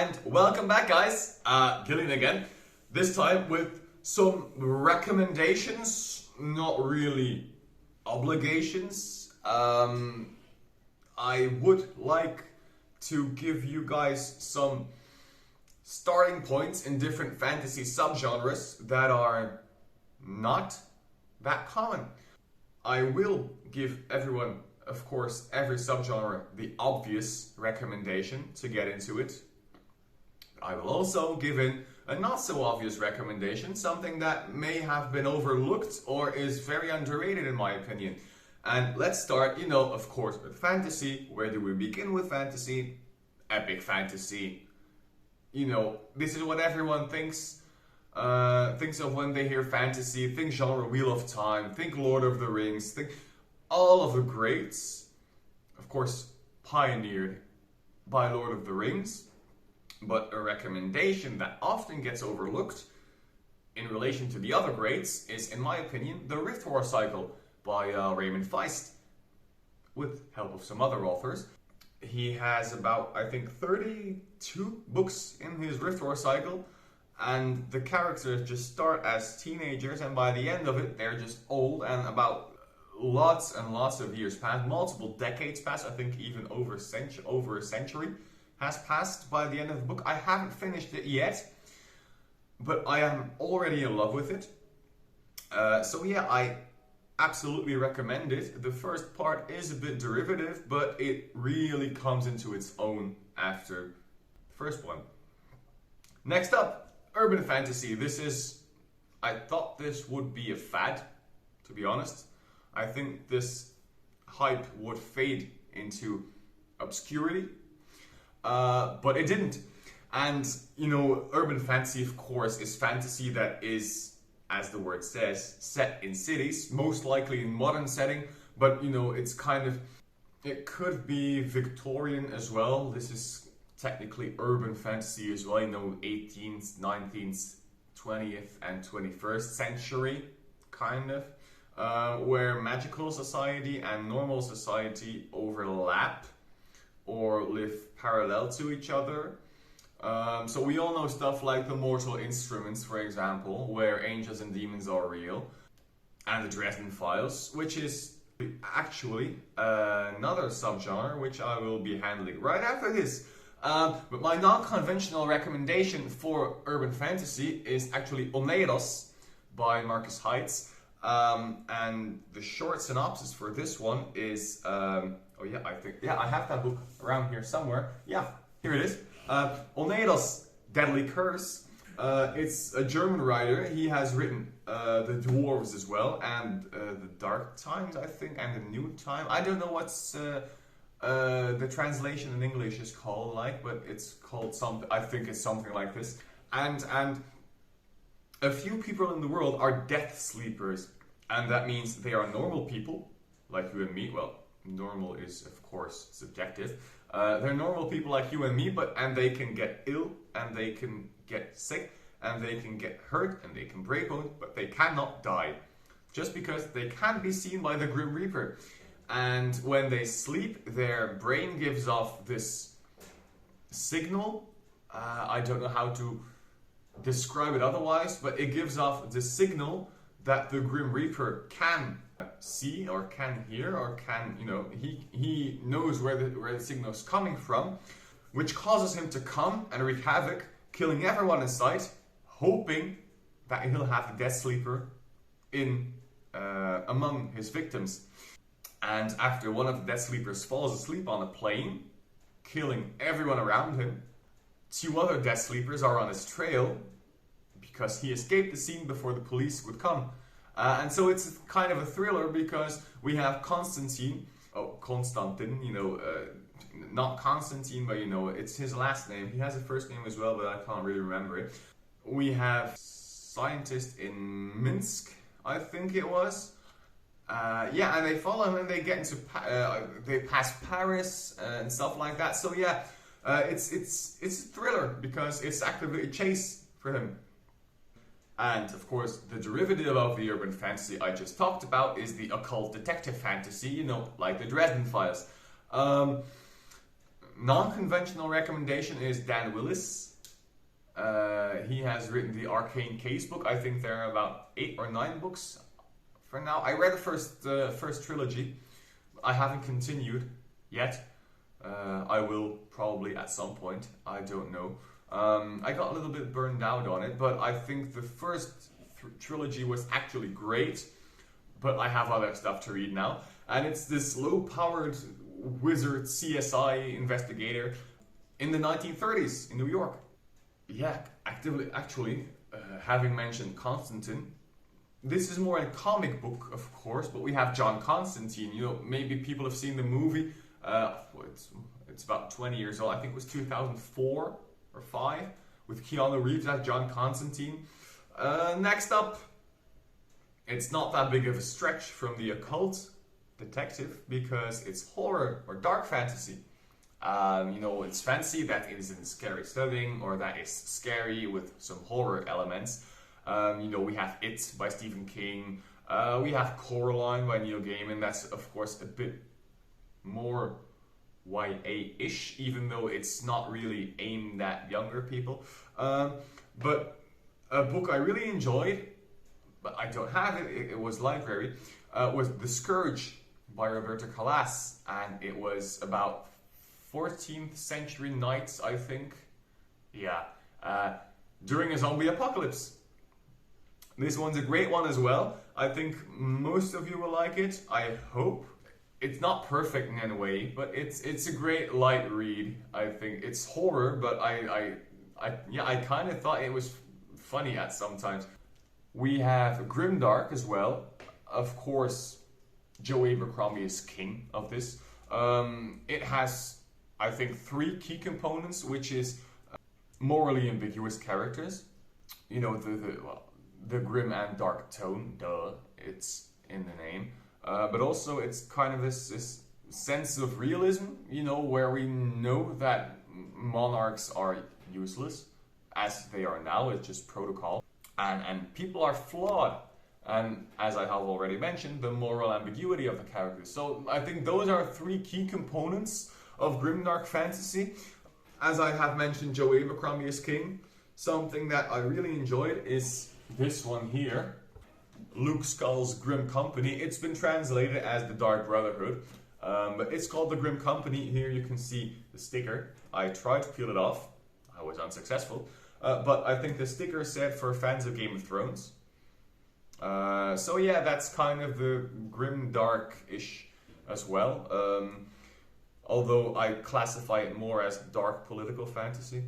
And welcome back, guys. Gillian again. This time with some recommendations, not really obligations. I would like to give you guys some starting points in different fantasy subgenres that are not that common. I will give everyone, of course, every subgenre the obvious recommendation to get into it. I will also give in a not so obvious recommendation, something that may have been overlooked or is very underrated in my opinion. And let's start, of course, with fantasy. Where do we begin with fantasy? Epic fantasy. This is what everyone thinks of when they hear fantasy. Think genre Wheel of Time, think Lord of the Rings, think all of the greats. Of course, pioneered by Lord of the Rings. But a recommendation that often gets overlooked in relation to the other greats is, in my opinion, the Rift War cycle by Raymond Feist, with help of some other authors. He has about, I think, 32 books in his Rift War cycle, and the characters just start as teenagers, and by the end of it, they're just old, and about lots and lots of years pass, multiple decades pass, I think even over a century has passed by the end of the book. I haven't finished it yet, but I am already in love with it. So yeah, I absolutely recommend it. The first part is a bit derivative, but it really comes into its own after the first one. Next up, urban fantasy. I thought this would be a fad, to be honest. I think this hype would fade into obscurity, but it didn't. And, urban fantasy, of course, is fantasy that is, as the word says, set in cities, most likely in modern setting, but it could be Victorian as well. This is technically urban fantasy as well, 18th, 19th, 20th and 21st century, where magical society and normal society overlap or live parallel to each other. So we all know stuff like the Mortal Instruments, for example, where angels and demons are real, and the Dresden Files, which is actually another subgenre which I will be handling right after this. But my non-conventional recommendation for urban fantasy is actually Oneiros by Marcus Heitz. And the short synopsis for this one is, I have that book around here somewhere. Yeah, here it is. Oneiros, Deadly Curse. It's a German writer. He has written The Dwarves as well, and The Dark Times, I think, and The New Time. I don't know what's the translation in English is called, but it's called something. I think it's something like this. And a few people in the world are death sleepers, and that means they are normal people, like you and me. Well, normal is, of course, subjective. They're normal people like you and me, and they can get ill, and they can get sick, and they can get hurt, and they can break bones, but they cannot die, just because they can't be seen by the Grim Reaper. And when they sleep, their brain gives off this signal. I don't know how to describe it otherwise, but it gives off the signal that the Grim Reaper can see or can hear or can, he knows where the signal is coming from, which causes him to come and wreak havoc, killing everyone in sight, hoping that he'll have the Death Sleeper among his victims. And after one of the Death Sleepers falls asleep on a plane, killing everyone around him, two other Death Sleepers are on his trail because he escaped the scene before the police would come. And so it's kind of a thriller because we have Constantine, not Constantine, but it's his last name. He has a first name as well, but I can't really remember it. We have scientist in Minsk, I think it was. And they follow him and they get into, they pass Paris and stuff like that. So yeah, it's a thriller because it's actively a chase for him. And of course, the derivative of the urban fantasy I just talked about is the occult detective fantasy, like the Dresden Files. non-conventional recommendation is Dan Willis. He has written the Arcane Case book. I think there are about 8 or 9 books for now. I read the first trilogy. I haven't continued yet. I will probably at some point. I don't know. I got a little bit burned out on it, but I think the first trilogy was actually great. But I have other stuff to read now. And it's this low-powered wizard CSI investigator in the 1930s in New York. Yeah, actually, having mentioned Constantine, this is more a comic book, of course, but we have John Constantine. You know, maybe people have seen the movie. It's about 20 years old. I think it was 2004 or 5 with Keanu Reeves as John Constantine. Next up, it's not that big of a stretch from the occult detective because it's horror or dark fantasy. You know, it's fantasy that isn't scary setting or that is scary with some horror elements. You know, we have It by Stephen King. We have Coraline by Neil Gaiman. That's, of course, a bit more YA-ish, even though it's not really aimed at younger people. But a book I really enjoyed, but I don't have it, it was library, was The Scourge by Roberto Calas, and it was about 14th century knights, I think. Yeah, during a zombie apocalypse. This one's a great one as well. I think most of you will like it, I hope. It's not perfect in any way, but it's a great light read. I think it's horror, but I kind of thought it was funny at sometimes. We have grimdark as well. Of course, Joe Abercrombie is king of this. It has, I think, 3 key components, which is morally ambiguous characters. You know, the grim and dark tone, duh, it's in the name. But also it's kind of this sense of realism, you know, where we know that monarchs are useless, as they are now, it's just protocol. And people are flawed. And as I have already mentioned, the moral ambiguity of the characters. So I think those are 3 key components of grimdark fantasy. As I have mentioned, Joe Abercrombie is king. Something that I really enjoyed is this one here, Luke Skull's Grim Company. It's been translated as the Dark Brotherhood, but it's called the Grim Company. Here you can see the sticker. I tried to peel it off. I was unsuccessful. But I think the sticker said for fans of Game of Thrones. So yeah, that's kind of the grim dark-ish as well. Although I classify it more as dark political fantasy.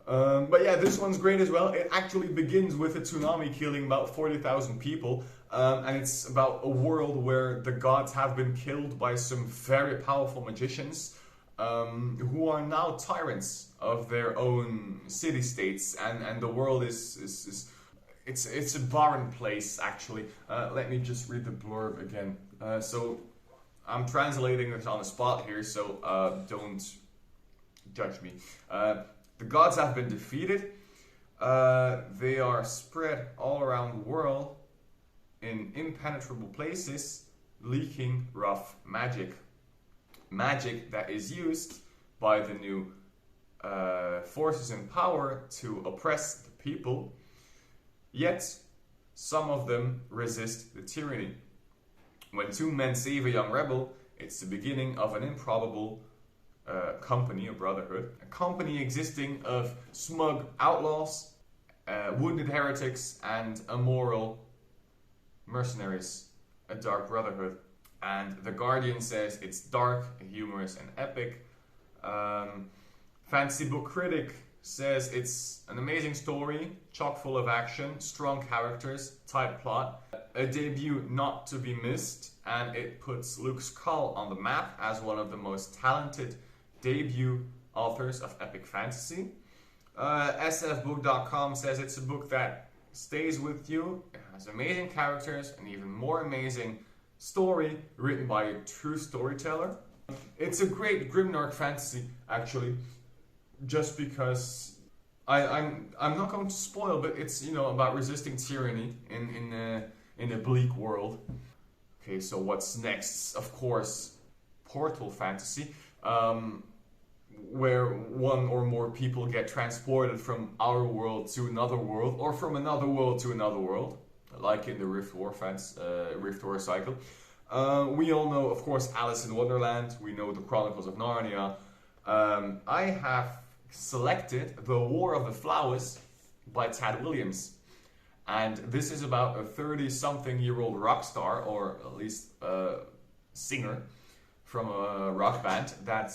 But yeah, this one's great as well. It actually begins with a tsunami killing about 40,000 people. And it's about a world where the gods have been killed by some very powerful magicians. Who are now tyrants of their own city-states, and the world is it's a barren place actually. Let me just read the blurb again. So I'm translating this on the spot here, so don't judge me. The gods have been defeated. They are spread all around the world in impenetrable places, leaking rough magic. Magic that is used by the new forces in power to oppress the people, yet some of them resist the tyranny. When 2 men save a young rebel, it's the beginning of an improbable company, a brotherhood, a company existing of smug outlaws, wounded heretics, and immoral mercenaries, a dark brotherhood. And The Guardian says it's dark, humorous, and epic. Fantasy Book Critic says it's an amazing story, chock full of action, strong characters, tight plot, a debut not to be missed, and it puts Luke Skull on the map as one of the most talented debut authors of epic fantasy. sfbook.com says it's a book that stays with you, it has amazing characters, and even more amazing story written by a true storyteller. It's a great grimdark fantasy, actually, just because I'm not going to spoil, but it's, you know, about resisting tyranny in a bleak world. Okay, so what's next? Of course, portal fantasy. where one or more people get transported from our world to another world, or from another world to another world, like in the Rift War cycle. We all know, of course, Alice in Wonderland. We know the Chronicles of Narnia. I have selected The War of the Flowers by Tad Williams. And this is about a 30-something-year-old rock star, or at least a singer from a rock band. That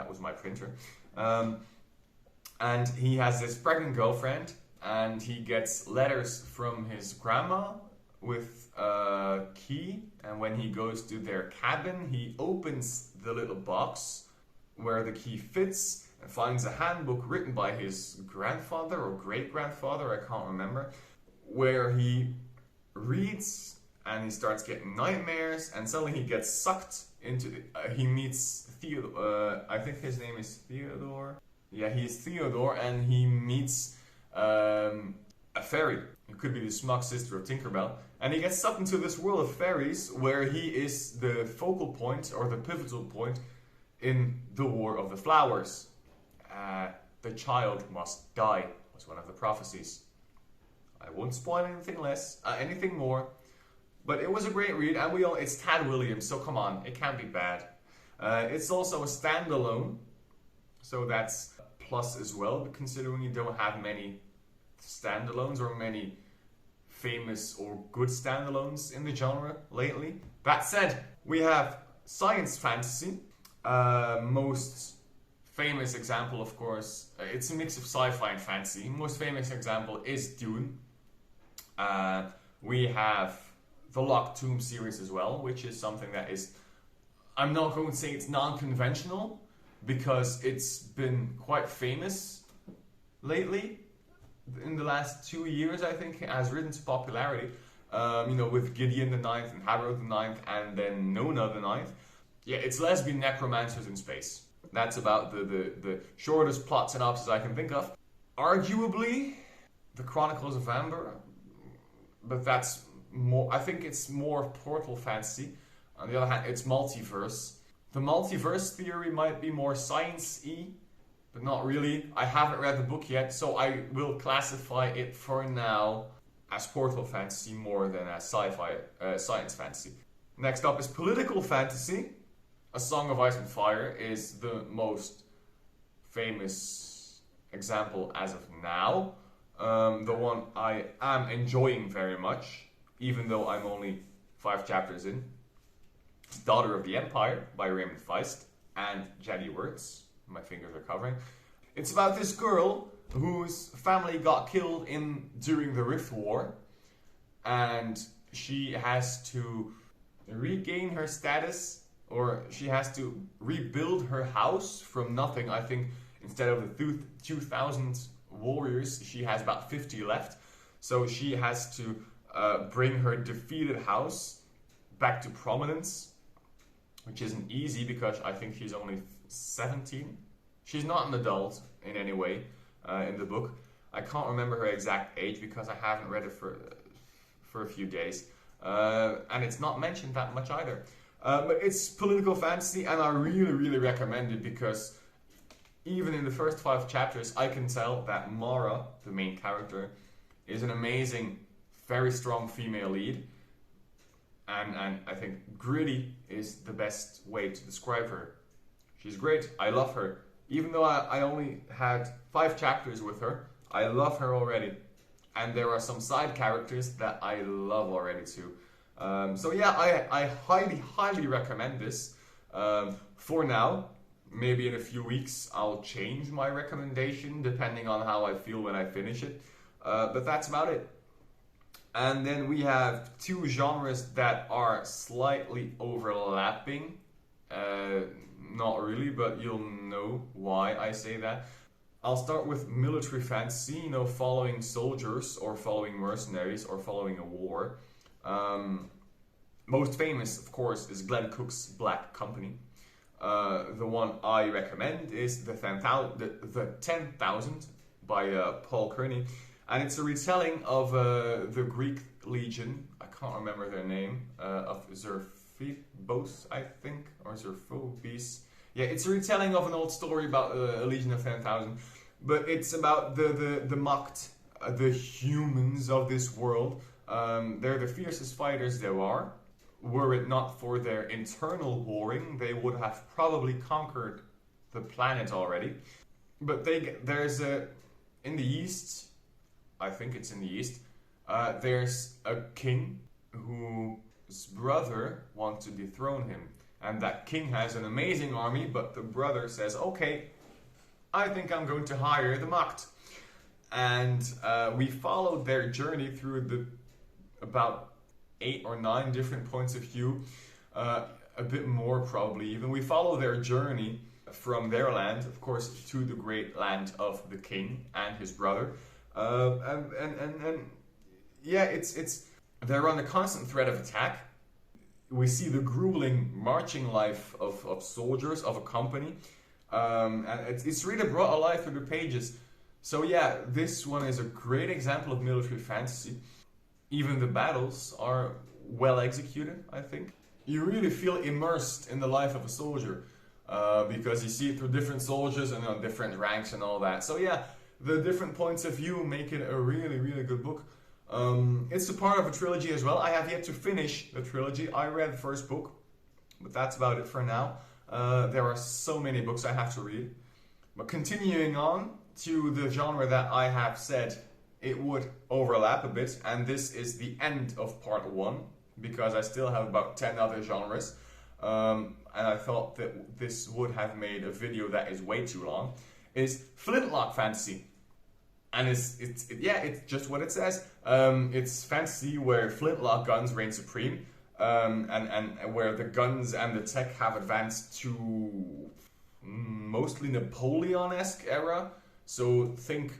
was my printer. And he has this pregnant girlfriend, and he gets letters from his grandma with a key. And when he goes to their cabin, he opens the little box where the key fits and finds a handbook written by his grandfather or great-grandfather, I can't remember, where he reads and he starts getting nightmares, and suddenly he gets sucked into he meets Theodore. I think his name is Theodore. Yeah, he's Theodore, and he meets a fairy. It could be the smug sister of Tinkerbell. And he gets sucked into this world of fairies where he is the focal point, or the pivotal point, in the War of the Flowers. The child must die was one of the prophecies. I won't spoil anything more. But it was a great read, and it's Tad Williams, so come on, it can't be bad. It's also a standalone, so that's a plus as well, considering you don't have many standalones or many famous or good standalones in the genre lately. That said, we have science fantasy. Most famous example, of course, it's a mix of sci-fi and fantasy. Most famous example is Dune. We have the Locked Tomb series as well, which is something that is, I'm not going to say it's non-conventional, because it's been quite famous lately. In the last 2 years, I think, it has risen to popularity. With Gideon the Ninth and Harrow the Ninth, and then Nona the Ninth. Yeah, it's lesbian necromancers in space. That's about the shortest plot synopsis I can think of. Arguably, the Chronicles of Amber, but that's more, I think it's more portal fantasy. On the other hand, it's multiverse. The multiverse theory might be more science-y, but not really. I haven't read the book yet, so I will classify it for now as portal fantasy more than as sci-fi, science fantasy. Next up is political fantasy. A Song of Ice and Fire is the most famous example as of now. The one I am enjoying very much, even though I'm only 5 chapters in. Daughter of the Empire by Raymond Feist and Jaddy Words. My fingers are covering. It's about this girl whose family got killed during the Rift War, and she has to regain her status, or she has to rebuild her house from nothing. I think instead of the 2,000 warriors, she has about 50 left. So she has to bring her defeated house back to prominence, which isn't easy because I think she's only 17. She's not an adult in any way in the book. I can't remember her exact age because I haven't read it for a few days. And it's not mentioned that much either. But it's political fantasy, and I really, really recommend it because even in the first 5 chapters, I can tell that Mara, the main character, is an amazing, very strong female lead. And I think gritty is the best way to describe her. She's great. I love her. Even though I only had 5 chapters with her, I love her already. And there are some side characters that I love already too. So yeah, I highly, highly recommend this. For now, maybe in a few weeks I'll change my recommendation depending on how I feel when I finish it. But that's about it. And then we have 2 genres that are slightly overlapping. Not really, but you'll know why I say that. I'll start with military fantasy, following soldiers or following mercenaries or following a war. Most famous, of course, is Glenn Cook's Black Company. The one I recommend is the 10,000 by Paul Kearney. And it's a retelling of the Greek legion, I can't remember their name, of Xerphebos, I think, or Xerphobes. Yeah, it's a retelling of an old story about a legion of 10,000, but it's about the mocked, the humans of this world. They're the fiercest fighters there are. Were it not for their internal warring, they would have probably conquered the planet already. But there's in the east, I think it's in the east, there's a king whose brother wants to dethrone him. And that king has an amazing army, but the brother says, okay, I think I'm going to hire the Macht. And we followed their journey through about 8 or 9 different points of view, a bit more probably even. We follow their journey from their land, of course, to the great land of the king and his brother. And yeah, it's they're on a constant threat of attack. We see the grueling marching life of soldiers, of a company. And it's really brought alive through the pages. So yeah, this one is a great example of military fantasy. Even the battles are well executed, I think. You really feel immersed in the life of a soldier. Because you see it through different soldiers and on different ranks and all that. So yeah, the different points of view make it a really, really good book. It's a part of a trilogy as well. I have yet to finish the trilogy. I read the first book, but that's about it for now. There are so many books I have to read. But continuing on to the genre that I have said it would overlap a bit, and this is the end of part 1, because I still have about 10 other genres. And I thought that this would have made a video that is way too long, is flintlock fantasy. And it's just what it says. It's fantasy where flintlock guns reign supreme, and where the guns and the tech have advanced to mostly Napoleon-esque era. So think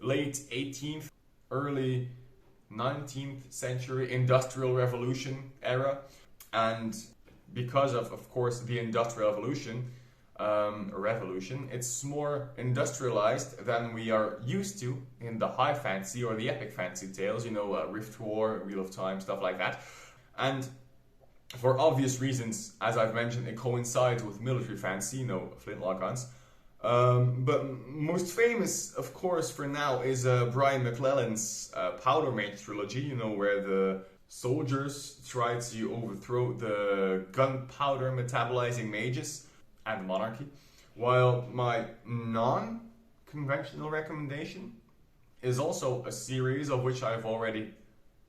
late 18th, early 19th century Industrial Revolution era. And because of course, the Industrial Revolution, it's more industrialized than we are used to in the high fantasy or the epic fantasy tales, you know, Rift War, Wheel of Time, stuff like that. And for obvious reasons, as I've mentioned, it coincides with military fantasy, you know, flintlock guns. But most famous, of course, for now is Brian McClellan's Powder Mage trilogy, you know, where the soldiers try to overthrow the gunpowder metabolizing mages and the monarchy. While my non-conventional recommendation is also a series of which I've already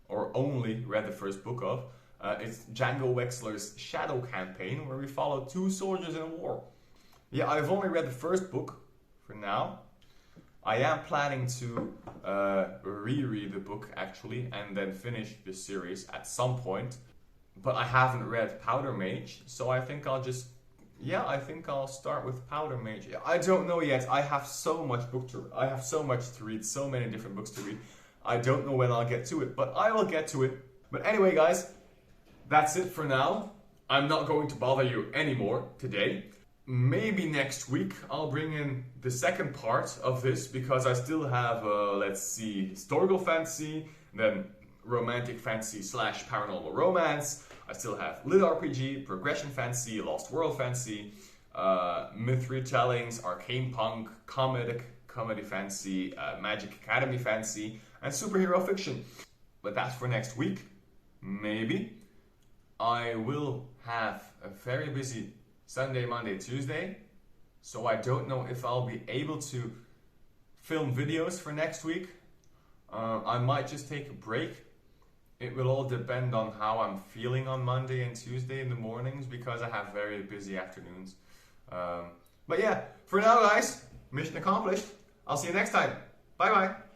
or only read the first book of. It's Django Wexler's Shadow Campaign, where we follow 2 soldiers in a war. Yeah, I've only read the first book for now. I am planning to reread the book actually and then finish the series at some point. But I haven't read Powder Mage, so I think I'll just... Yeah, I think I'll start with Powder Mage. I don't know yet. I have so much to read, so many different books to read. I don't know when I'll get to it, but I will get to it. But anyway, guys, that's it for now. I'm not going to bother you anymore today. Maybe next week I'll bring in the second part of this, because I still have, let's see, historical fantasy, then romantic fantasy / paranormal romance. I still have lit RPG, progression fantasy, lost world fantasy, myth retellings, arcane punk, comedy fantasy, magic academy fantasy, and superhero fiction. But that's for next week. Maybe. I will have a very busy Sunday, Monday, Tuesday, so I don't know if I'll be able to film videos for next week. I might just take a break. It will all depend on how I'm feeling on Monday and Tuesday in the mornings, because I have very busy afternoons. But yeah, for now guys, mission accomplished. I'll see you next time. Bye bye.